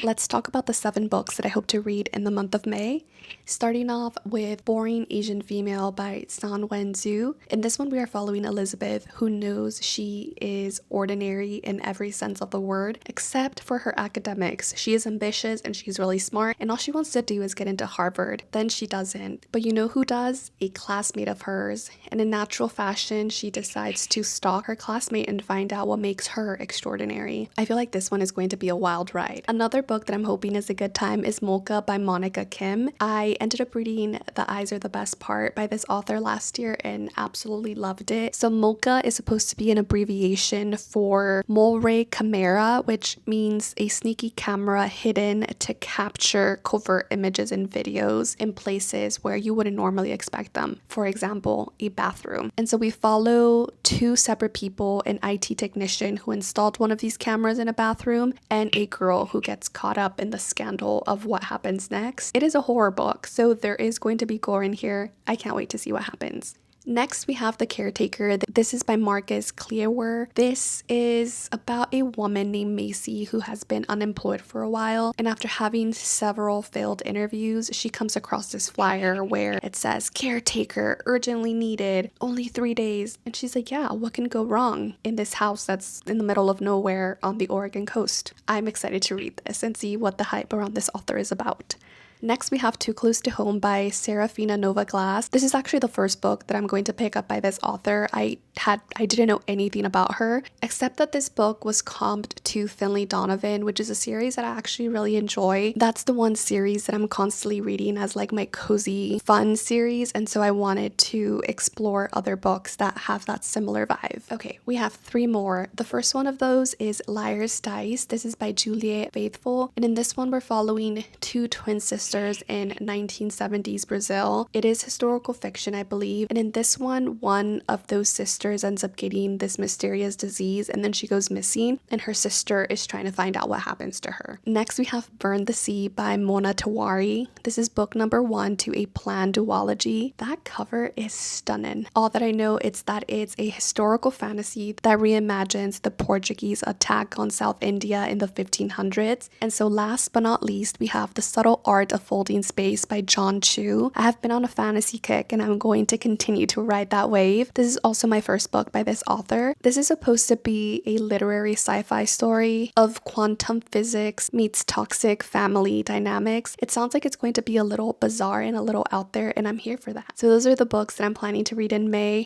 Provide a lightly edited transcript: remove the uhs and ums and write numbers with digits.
Let's talk about the 7 books that I hope to read in the month of May. Starting off with Boring Asian Female by Canwen. In this one, we are following Elizabeth, who knows she is ordinary in every sense of the word, except for her academics. She is ambitious and she's really smart, and all she wants to do is get into Harvard. Then she doesn't. But you know who does? A classmate of hers. And in natural fashion, she decides to stalk her classmate and find out what makes her extraordinary. I feel like this one is going to be a wild ride. Another book that I'm hoping is a good time is Molka by Monika Kim. I ended up reading The Eyes Are the Best Part by this author last year and absolutely loved it. So Molka is supposed to be an abbreviation for Molre Camera, which means a sneaky camera hidden to capture covert images and videos in places where you wouldn't normally expect them. For example, a bathroom. And so we follow 2 separate people, an IT technician who installed one of these cameras in a bathroom and a girl who gets caught up in the scandal of what happens next. It is a horror book, so there is going to be gore in here. I can't wait to see what happens. Next, we have The Caretaker. This is by Marcus Kliewer. This is about a woman named Macy who has been unemployed for a while, and after having several failed interviews, she comes across this flyer where it says, "Caretaker, urgently needed, only 3 days." And she's like, yeah, what can go wrong in this house that's in the middle of nowhere on the Oregon coast? I'm excited to read this and see what the hype around this author is about. Next, we have Too Close to Home by Seraphina Nova Glass. This is actually the first book that I'm going to pick up by this author. I didn't know anything about her, except that this book was comped to Finley Donovan, which is a series that I actually really enjoy. That's the one series that I'm constantly reading as like my cozy, fun series, and so I wanted to explore other books that have that similar vibe. Okay, we have 3 more. The first one of those is Liar's Dice. This is by Juliet, Faithfull, and in this one we're following 2 twin sisters in 1970s Brazil. It is historical fiction, I believe, and in this one of those sisters ends up getting this mysterious disease and then she goes missing and her sister is trying to find out what happens to her. Next, we have Burn the Sea by Mona Tewari. This is book number 1 to a planned duology. That cover is stunning. All that I know is that it's a historical fantasy that reimagines the Portuguese attack on South India in the 1500s. And so last but not least, we have The Subtle Art of Folding Space by John Chu. I have been on a fantasy kick and I'm going to continue to ride that wave. This is also my first book by this author. This is supposed to be a literary sci-fi story of quantum physics meets toxic family dynamics. It sounds like it's going to be a little bizarre and a little out there, and I'm here for that. So those are the books that I'm planning to read in May.